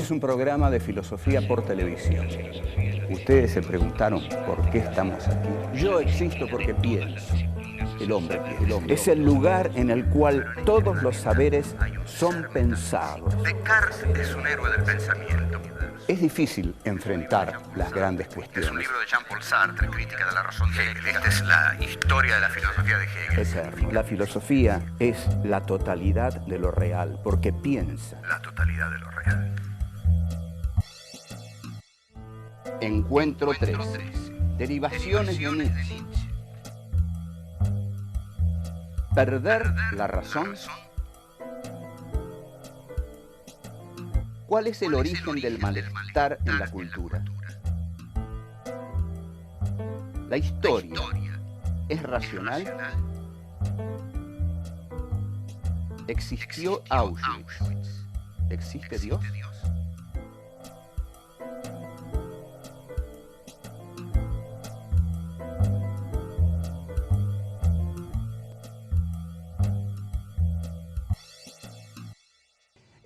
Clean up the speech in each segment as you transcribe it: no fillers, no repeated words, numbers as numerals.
es un programa de filosofía por televisión. Ustedes se preguntaron por qué estamos aquí. Yo existo porque pienso. El hombre piensa. Es el lugar en el cual todos los saberes son pensados. Descartes es un héroe del pensamiento. Es difícil enfrentar las grandes Es cuestiones. un libro de Jean-Paul Sartre, Crítica de la razón dialéctica. Esta es la historia de la filosofía de Hegel. Eterno. La filosofía es la totalidad de lo real, porque piensa. La totalidad de lo real. Encuentro 3. Derivaciones de Nietzsche. ¿Perder la razón? ¿Cuál es el origen del malestar en la cultura? ¿La historia es racional? ¿Existió Auschwitz? ¿Existe Dios?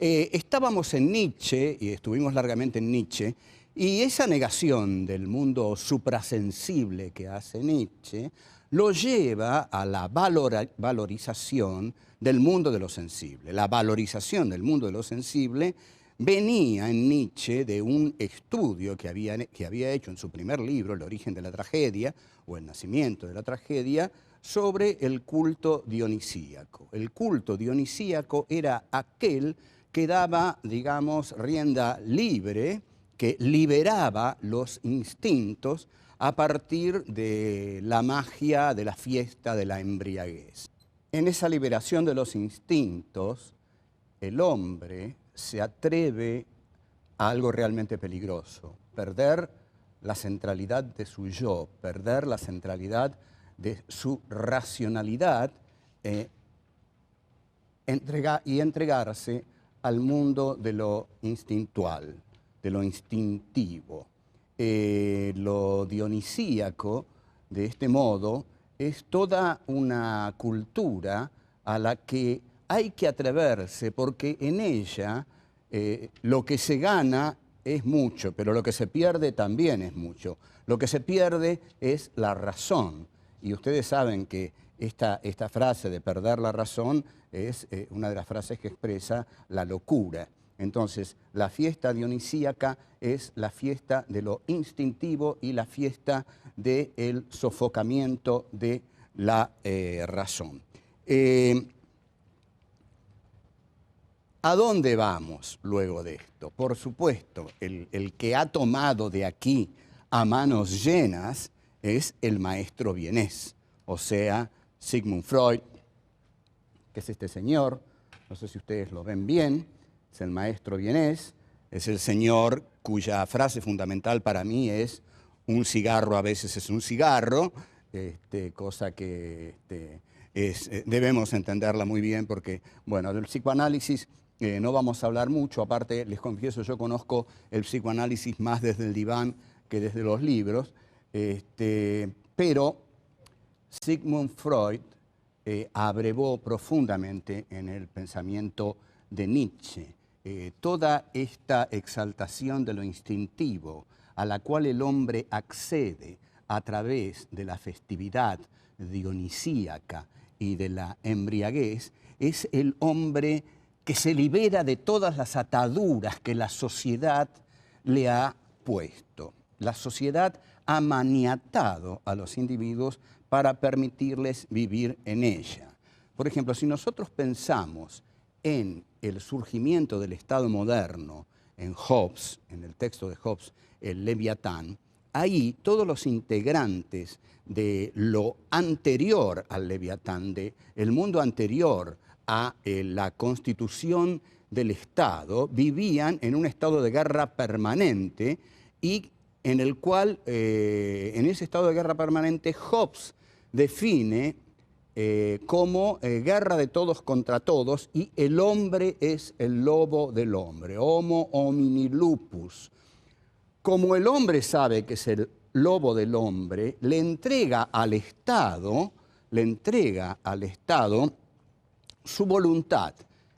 Estábamos en Nietzsche, y estuvimos largamente en Nietzsche, y esa negación del mundo suprasensible que hace Nietzsche lo lleva a la valorización del mundo de lo sensible. La valorización del mundo de lo sensible venía en Nietzsche de un estudio que había hecho en su primer libro, El origen de la tragedia, o El nacimiento de la tragedia, sobre el culto dionisíaco. El culto dionisíaco era aquel que daba, digamos, rienda libre, que liberaba los instintos a partir de la magia de la fiesta de la embriaguez. En esa liberación de los instintos, el hombre se atreve a algo realmente peligroso: perder la centralidad de su yo, perder la centralidad de su racionalidad y entregarse al mundo de lo instintual, de lo instintivo. Lo dionisíaco, de este modo, es toda una cultura a la que hay que atreverse, porque en ella lo que se gana es mucho, pero lo que se pierde también es mucho. Lo que se pierde es la razón. Y ustedes saben que esta frase de perder la razón es una de las frases que expresa la locura. Entonces, la fiesta dionisíaca es la fiesta de lo instintivo y la fiesta del sofocamiento de la razón. ¿A dónde vamos luego de esto? Por supuesto, el que ha tomado de aquí a manos llenas es el maestro vienés, o sea, Sigmund Freud, que es este señor, no sé si ustedes lo ven bien, es el maestro vienés, es el señor cuya frase fundamental para mí es: un cigarro a veces es un cigarro, cosa que debemos entenderla muy bien porque, bueno, del psicoanálisis no vamos a hablar mucho, aparte les confieso, yo conozco el psicoanálisis más desde el diván que desde los libros, pero Sigmund Freud abrevó profundamente en el pensamiento de Nietzsche. Toda esta exaltación de lo instintivo a la cual el hombre accede a través de la festividad dionisíaca y de la embriaguez es el hombre que se libera de todas las ataduras que la sociedad le ha puesto. La sociedad ha maniatado a los individuos para permitirles vivir en ella. Por ejemplo, si nosotros pensamos en el surgimiento del Estado moderno, en Hobbes, en el texto de Hobbes, el Leviatán, ahí todos los integrantes de lo anterior al Leviatán, del mundo anterior a la constitución del Estado, vivían en un estado de guerra permanente y en el cual, en ese estado de guerra permanente, Hobbes define como guerra de todos contra todos, y el hombre es el lobo del hombre, homo homini lupus. Como el hombre sabe que es el lobo del hombre, le entrega al Estado su voluntad.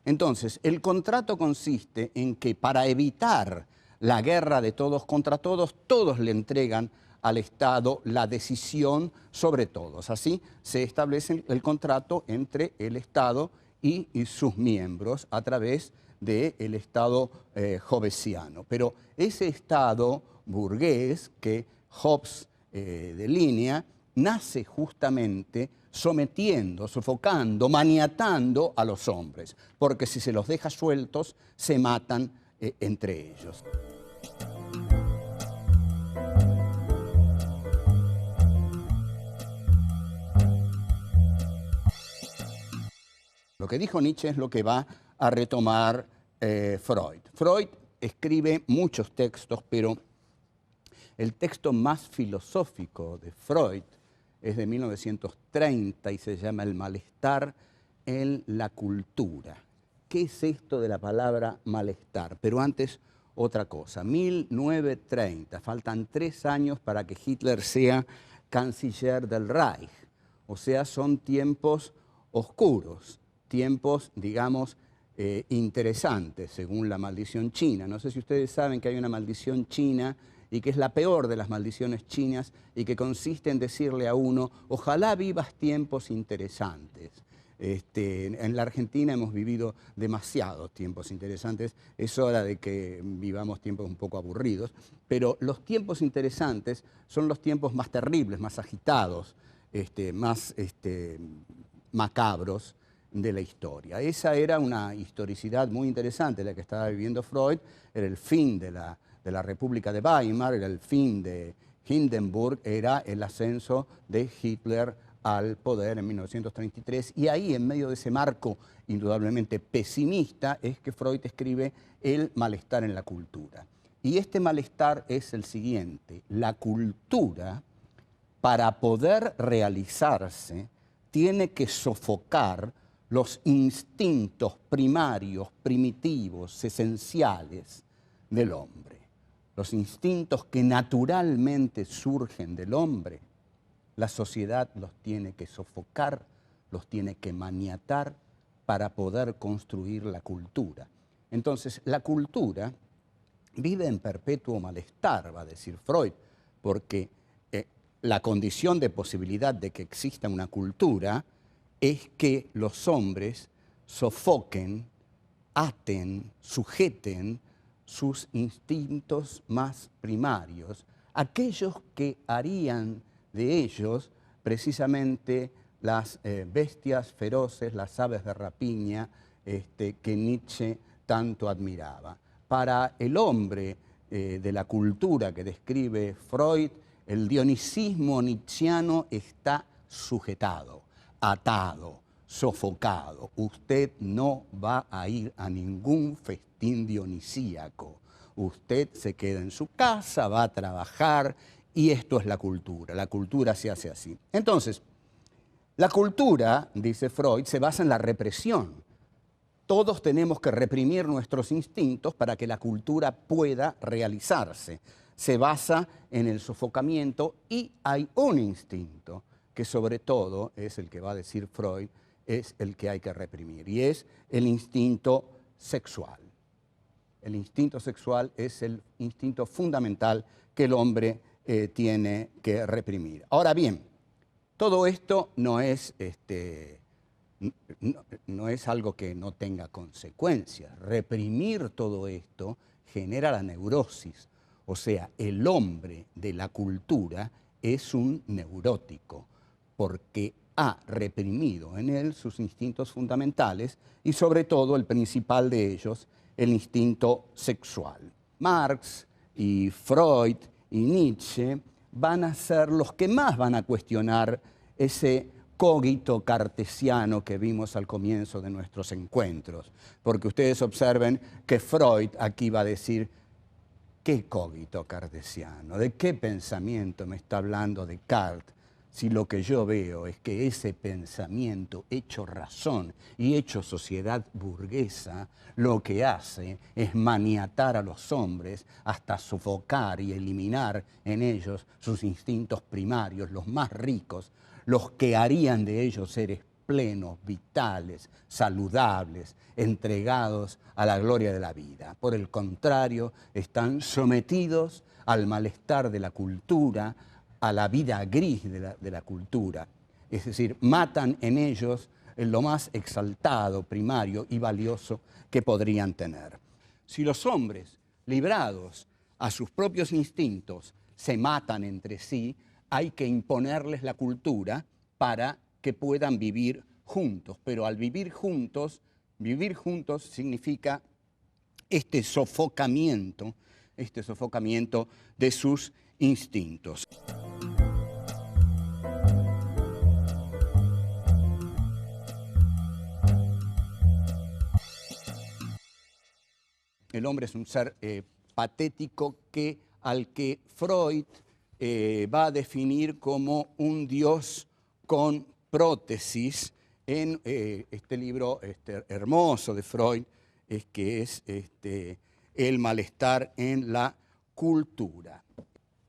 Entonces, el contrato consiste en que para evitar la guerra de todos contra todos, todos le entregan al Estado la decisión sobre todos. Así se establece el contrato entre el Estado y sus miembros a través del Estado hobbesiano. Pero ese Estado burgués que Hobbes delinea nace justamente sometiendo, sofocando, maniatando a los hombres, porque si se los deja sueltos, se matan entre ellos. Lo que dijo Nietzsche es lo que va a retomar Freud. Freud escribe muchos textos, pero el texto más filosófico de Freud es de 1930 y se llama El malestar en la cultura. ¿Qué es esto de la palabra malestar? Pero antes, otra cosa. 1930, faltan 3 años para que Hitler sea canciller del Reich. O sea, son tiempos oscuros, tiempos, digamos, interesantes, según la maldición china. No sé si ustedes saben que hay una maldición china y que es la peor de las maldiciones chinas y que consiste en decirle a uno, ojalá vivas tiempos interesantes. En la Argentina hemos vivido demasiados tiempos interesantes, es hora de que vivamos tiempos un poco aburridos, pero los tiempos interesantes son los tiempos más terribles, más agitados, más macabros de la historia. Esa era una historicidad muy interesante la que estaba viviendo Freud, era el fin de la República de Weimar, era el fin de Hindenburg, era el ascenso de Hitler al poder en 1933, y ahí, en medio de ese marco indudablemente pesimista, es que Freud escribe El malestar en la cultura. Y este malestar es el siguiente: la cultura, para poder realizarse, tiene que sofocar los instintos primarios, primitivos, esenciales del hombre. Los instintos que naturalmente surgen del hombre, la sociedad los tiene que sofocar, los tiene que maniatar para poder construir la cultura. Entonces, la cultura vive en perpetuo malestar, va a decir Freud, porque la condición de posibilidad de que exista una cultura es que los hombres sofoquen, aten, sujeten sus instintos más primarios, aquellos que harían de ellos precisamente las bestias feroces, las aves de rapiña que Nietzsche tanto admiraba. Para el hombre de la cultura que describe Freud, el dionisismo nietzscheano está sujetado, atado, sofocado. Usted no va a ir a ningún festín dionisíaco. Usted se queda en su casa, va a trabajar, y esto es la cultura se hace así. Entonces, la cultura, dice Freud, se basa en la represión. Todos tenemos que reprimir nuestros instintos para que la cultura pueda realizarse. Se basa en el sofocamiento y hay un instinto que sobre todo es el que va a decir Freud, es el que hay que reprimir, y es el instinto sexual. El instinto sexual es el instinto fundamental que el hombre tiene que reprimir. Ahora bien, todo esto no es algo que no tenga consecuencias. Reprimir todo esto genera la neurosis. O sea, el hombre de la cultura es un neurótico, porque ha reprimido en él sus instintos fundamentales y sobre todo el principal de ellos, el instinto sexual. Marx y Freud y Nietzsche van a ser los que más van a cuestionar ese cogito cartesiano que vimos al comienzo de nuestros encuentros. Porque ustedes observen que Freud aquí va a decir, ¿qué cogito cartesiano? ¿De qué pensamiento me está hablando Descartes? Si lo que yo veo es que ese pensamiento hecho razón y hecho sociedad burguesa, lo que hace es maniatar a los hombres hasta sofocar y eliminar en ellos sus instintos primarios, los más ricos, los que harían de ellos seres plenos, vitales, saludables, entregados a la gloria de la vida. Por el contrario, están sometidos al malestar de la cultura, a la vida gris de la cultura. Es decir, matan en ellos lo más exaltado, primario y valioso que podrían tener. Si los hombres, librados a sus propios instintos, se matan entre sí, hay que imponerles la cultura para que puedan vivir juntos. Pero al vivir juntos significa este sofocamiento de sus instintos. El hombre es un ser patético al que Freud va a definir como un Dios con prótesis en este libro hermoso de Freud, que es El malestar en la cultura.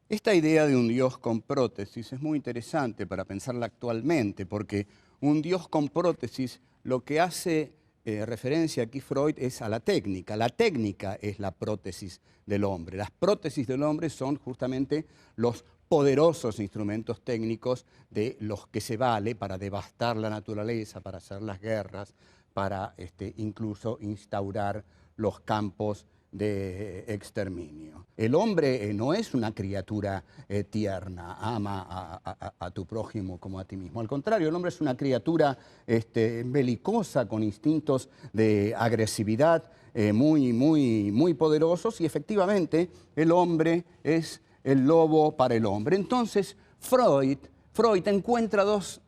Esta idea de un Dios con prótesis es muy interesante para pensarla actualmente, porque un Dios con prótesis lo que hace referencia aquí Freud es a la técnica. La técnica es la prótesis del hombre. Las prótesis del hombre son justamente los poderosos instrumentos técnicos de los que se vale para devastar la naturaleza, para hacer las guerras, para incluso instaurar los campos de exterminio. El hombre no es una criatura tierna, ama a tu prójimo como a ti mismo. Al contrario, el hombre es una criatura belicosa, con instintos de agresividad muy poderosos, y efectivamente el hombre es el lobo para el hombre. Entonces Freud encuentra dos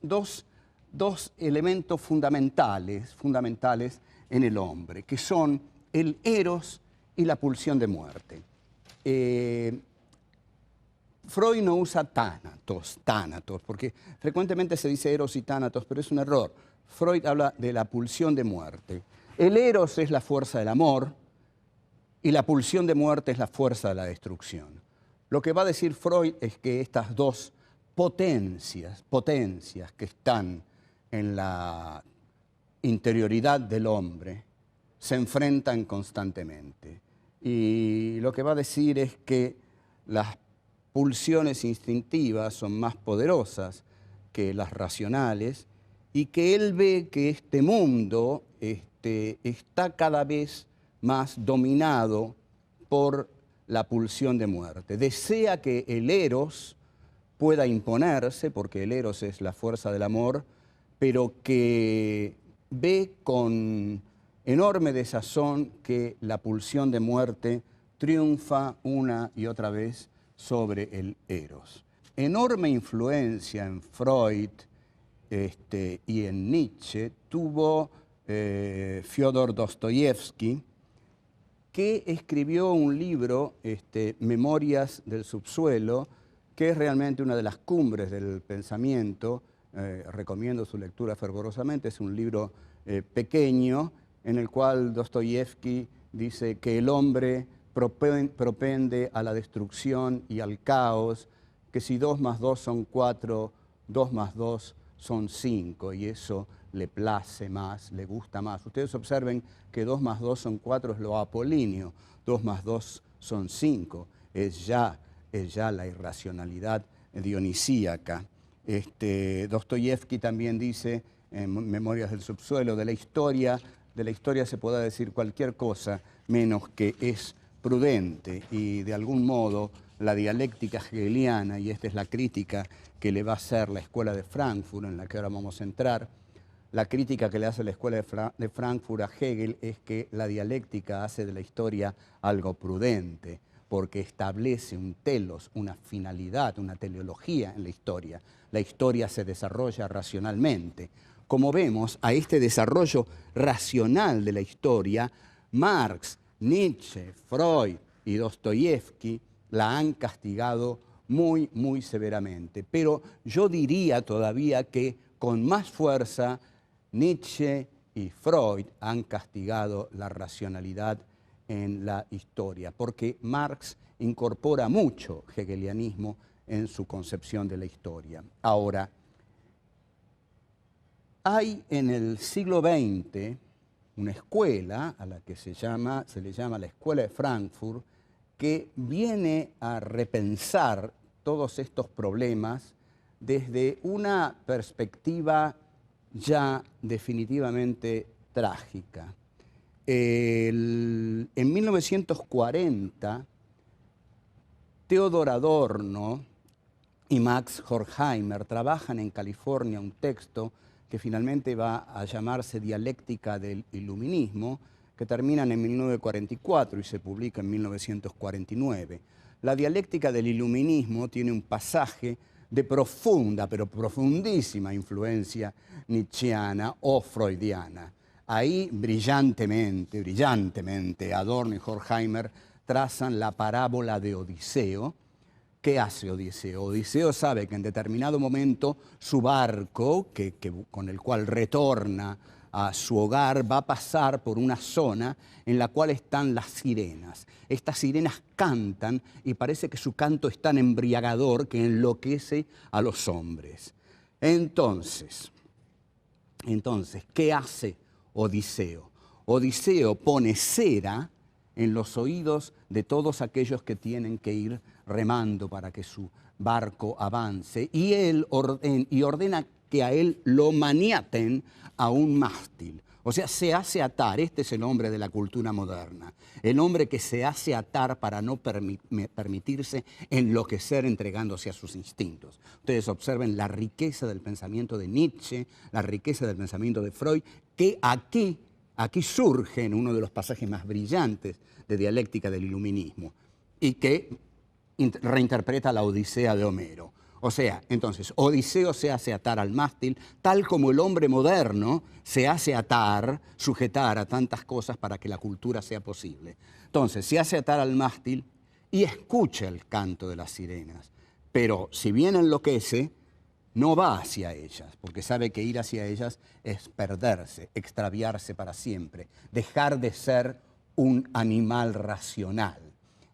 elementos fundamentales en el hombre, que son el eros y la pulsión de muerte. Freud no usa tánatos, porque frecuentemente se dice eros y tánatos, pero es un error. Freud habla de la pulsión de muerte. El eros es la fuerza del amor y la pulsión de muerte es la fuerza de la destrucción. Lo que va a decir Freud es que estas dos potencias que están en la interioridad del hombre se enfrentan constantemente. Y lo que va a decir es que las pulsiones instintivas son más poderosas que las racionales, y que él ve que este mundo está cada vez más dominado por la pulsión de muerte. Desea que el eros pueda imponerse, porque el eros es la fuerza del amor, pero que ve con enorme desazón que la pulsión de muerte triunfa una y otra vez sobre el eros. Enorme influencia en Freud y en Nietzsche tuvo Fyodor Dostoyevsky, que escribió un libro, Memorias del subsuelo, que es realmente una de las cumbres del pensamiento. Recomiendo su lectura fervorosamente. Es un libro pequeño, en el cual Dostoyevsky dice que el hombre propende a la destrucción y al caos, que si 2 más 2 son 4, 2 más 2 son 5, y eso le place más, le gusta más. Ustedes observen que 2 más 2 son 4 es lo apolíneo, 2 más 2 son 5, es ya la irracionalidad dionisíaca. Dostoyevsky también dice, en Memorias del subsuelo, de la historia se puede decir cualquier cosa menos que es prudente, y de algún modo la dialéctica hegeliana, y esta es la crítica que le va a hacer la Escuela de Frankfurt, en la que ahora vamos a entrar, la crítica que le hace la Escuela de Frankfurt a Hegel es que la dialéctica hace de la historia algo prudente, porque establece un telos, una finalidad, una teleología en la historia. La historia se desarrolla racionalmente. Como vemos, a este desarrollo racional de la historia, Marx, Nietzsche, Freud y Dostoyevsky la han castigado muy severamente. Pero yo diría todavía que con más fuerza Nietzsche y Freud han castigado la racionalidad en la historia, porque Marx incorpora mucho hegelianismo en su concepción de la historia. Ahora, hay en el siglo XX una escuela a la que se le llama la Escuela de Frankfurt, que viene a repensar todos estos problemas desde una perspectiva ya definitivamente trágica. En 1940, Theodor Adorno y Max Horkheimer trabajan en California un texto que finalmente va a llamarse Dialéctica del Iluminismo, que terminan en 1944 y se publica en 1949. La Dialéctica del Iluminismo tiene un pasaje de profunda, pero profundísima influencia nietzscheana o freudiana. Ahí brillantemente, Adorno y Horkheimer trazan la parábola de Odiseo. ¿Qué hace Odiseo? Odiseo sabe que en determinado momento su barco, con el cual retorna a su hogar, va a pasar por una zona en la cual están las sirenas. Estas sirenas cantan y parece que su canto es tan embriagador que enloquece a los hombres. Entonces, ¿qué hace Odiseo? Odiseo pone cera en los oídos de todos aquellos que tienen que ir remando para que su barco avance, y ordena que a él lo maniaten a un mástil. O sea, se hace atar. Este es el hombre de la cultura moderna. El hombre que se hace atar para no permitirse enloquecer entregándose a sus instintos. Ustedes observen la riqueza del pensamiento de Nietzsche, la riqueza del pensamiento de Freud, que aquí surge en uno de los pasajes más brillantes de Dialéctica del Iluminismo y que reinterpreta la Odisea de Homero. O sea, entonces, Odiseo se hace atar al mástil, tal como el hombre moderno se hace atar, sujetar a tantas cosas para que la cultura sea posible. Entonces, se hace atar al mástil y escucha el canto de las sirenas. Pero si bien enloquece, no va hacia ellas, porque sabe que ir hacia ellas es perderse, extraviarse para siempre, dejar de ser un animal racional.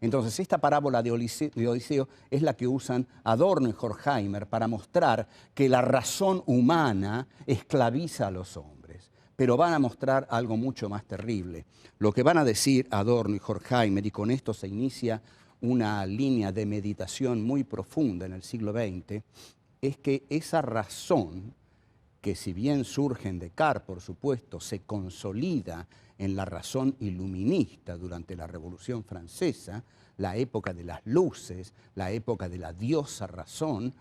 Entonces, esta parábola de Odiseo es la que usan Adorno y Horkheimer para mostrar que la razón humana esclaviza a los hombres. Pero van a mostrar algo mucho más terrible. Lo que van a decir Adorno y Horkheimer, y con esto se inicia una línea de meditación muy profunda en el siglo XX, es que esa razón, que si bien surge en Descartes, por supuesto, se consolida en la razón iluminista durante la Revolución Francesa, la época de las luces, la época de la diosa razón,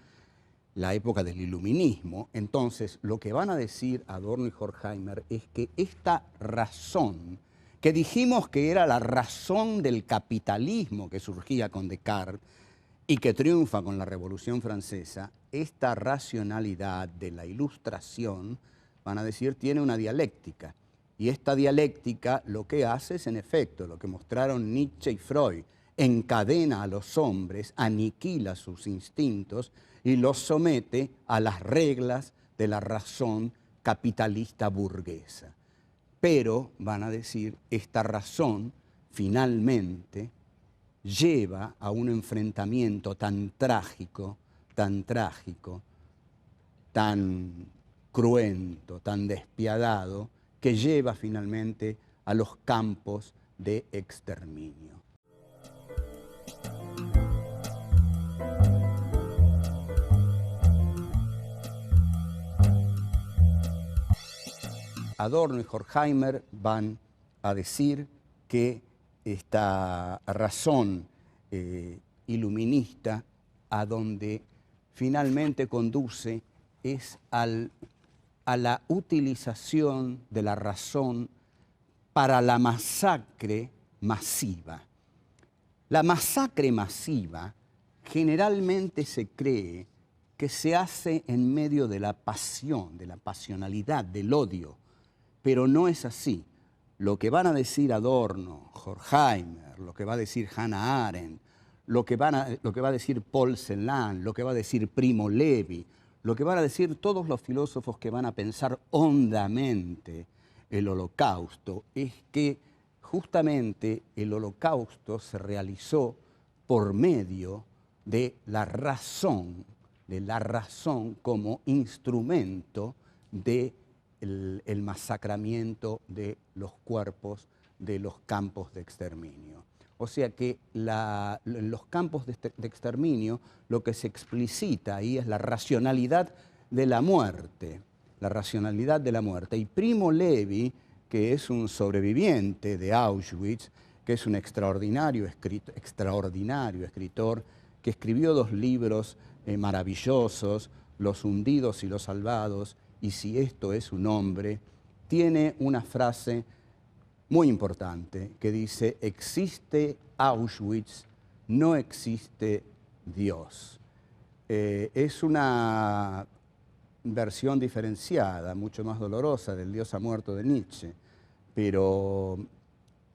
la época del iluminismo. Entonces, lo que van a decir Adorno y Horkheimer es que esta razón, que dijimos que era la razón del capitalismo que surgía con Descartes y que triunfa con la Revolución Francesa, esta racionalidad de la Ilustración, van a decir, tiene una dialéctica. Y esta dialéctica lo que hace es, en efecto, lo que mostraron Nietzsche y Freud: encadena a los hombres, aniquila sus instintos y los somete a las reglas de la razón capitalista burguesa. Pero, van a decir, esta razón finalmente lleva a un enfrentamiento tan trágico, tan cruento, tan despiadado, que lleva finalmente a los campos de exterminio. Adorno y Horkheimer van a decir que esta razón iluminista a donde finalmente conduce es a la utilización de la razón para la masacre masiva. La masacre masiva generalmente se cree que se hace en medio de la pasión, de la pasionalidad, del odio, pero no es así. Lo que van a decir Adorno, Horkheimer, lo que va a decir Hannah Arendt, lo que va a decir Paul Celan, lo que va a decir Primo Levi, lo que van a decir todos los filósofos que van a pensar hondamente el Holocausto, es que justamente el Holocausto se realizó por medio de la razón como instrumento de el masacramiento de los cuerpos de los campos de exterminio. O sea que en los campos de exterminio lo que se explicita ahí es la racionalidad de la muerte, la racionalidad de la muerte. Y Primo Levi, que es un sobreviviente de Auschwitz, que es un extraordinario escritor, que escribió 2 libros maravillosos, Los hundidos y los salvados, y Si esto es un hombre, tiene una frase muy importante que dice: existe Auschwitz, no existe Dios. Es una versión diferenciada, mucho más dolorosa del Dios ha muerto de Nietzsche, pero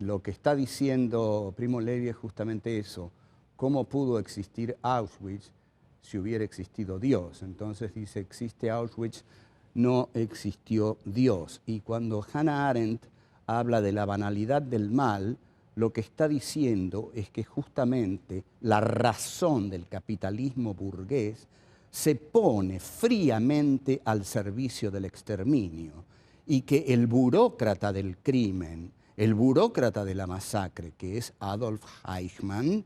lo que está diciendo Primo Levi es justamente eso: ¿cómo pudo existir Auschwitz si hubiera existido Dios? Entonces dice: existe Auschwitz, no existió Dios. Y cuando Hannah Arendt habla de la banalidad del mal, lo que está diciendo es que justamente la razón del capitalismo burgués se pone fríamente al servicio del exterminio y que el burócrata del crimen, el burócrata de la masacre, que es Adolf Eichmann,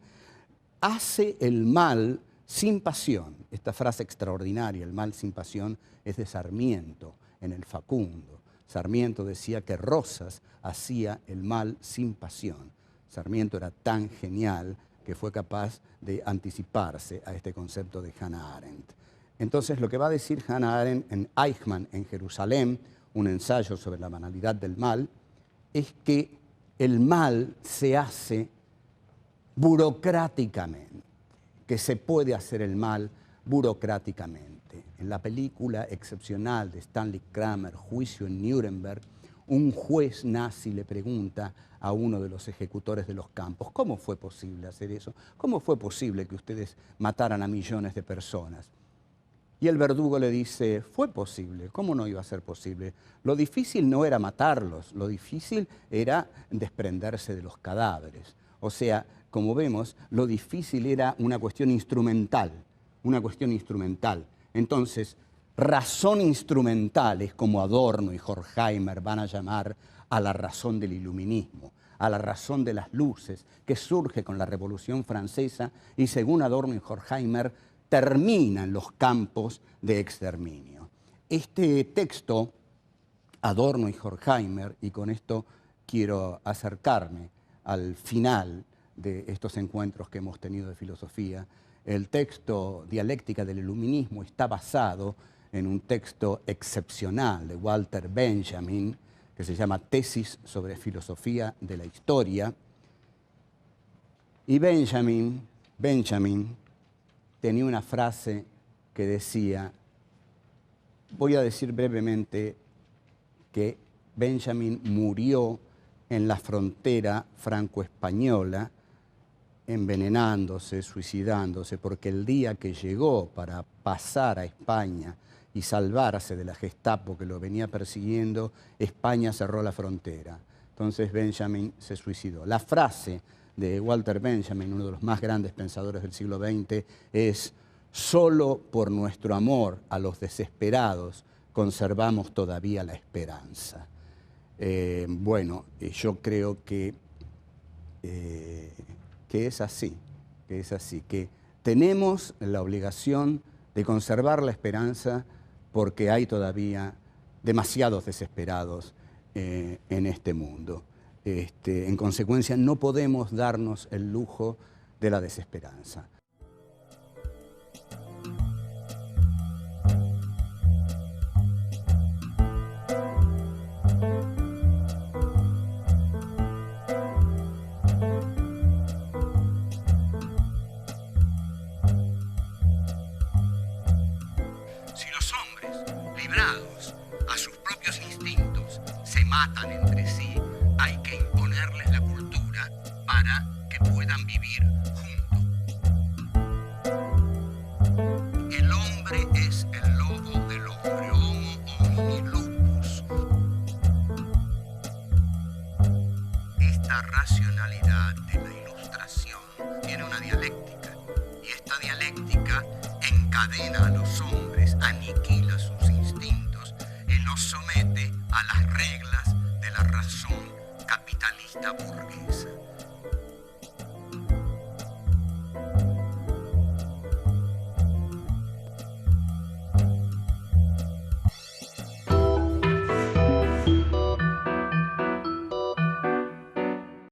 hace el mal sin pasión. Esta frase extraordinaria, el mal sin pasión, es de Sarmiento en El Facundo. Sarmiento decía que Rosas hacía el mal sin pasión. Sarmiento era tan genial que fue capaz de anticiparse a este concepto de Hannah Arendt. Entonces, lo que va a decir Hannah Arendt en Eichmann en Jerusalén, un ensayo sobre la banalidad del mal, es que el mal se hace burocráticamente, que se puede hacer el mal burocráticamente. En la película excepcional de Stanley Kramer, Juicio en Nuremberg, un juez nazi le pregunta a uno de los ejecutores de los campos: ¿cómo fue posible hacer eso? ¿Cómo fue posible que ustedes mataran a millones de personas? Y el verdugo le dice: fue posible, ¿cómo no iba a ser posible? Lo difícil no era matarlos, lo difícil era desprenderse de los cadáveres. O sea, como vemos, lo difícil era una cuestión instrumental, una cuestión instrumental. Entonces, razón instrumental es como Adorno y Horkheimer van a llamar a la razón del iluminismo, a la razón de las luces, que surge con la Revolución Francesa y, según Adorno y Horkheimer, termina en los campos de exterminio. Este texto, Adorno y Horkheimer, y con esto quiero acercarme al final de estos encuentros que hemos tenido de filosofía, el texto Dialéctica del Iluminismo está basado en un texto excepcional de Walter Benjamin, que se llama Tesis sobre Filosofía de la Historia. Y Benjamin tenía una frase que decía, voy a decir brevemente que Benjamin murió en la frontera franco-española, envenenándose, suicidándose, porque el día que llegó para pasar a España y salvarse de la Gestapo que lo venía persiguiendo, España cerró la frontera. Entonces Benjamin se suicidó. La frase de Walter Benjamin, uno de los más grandes pensadores del siglo XX, es: solo por nuestro amor a los desesperados conservamos todavía la esperanza. Yo creo que es así, que tenemos la obligación de conservar la esperanza porque hay todavía demasiados desesperados en este mundo. En consecuencia, no podemos darnos el lujo de la desesperanza. Si los hombres, librados a sus propios instintos, se matan entre sí, hay que imponerles la cultura para que puedan vivir juntos.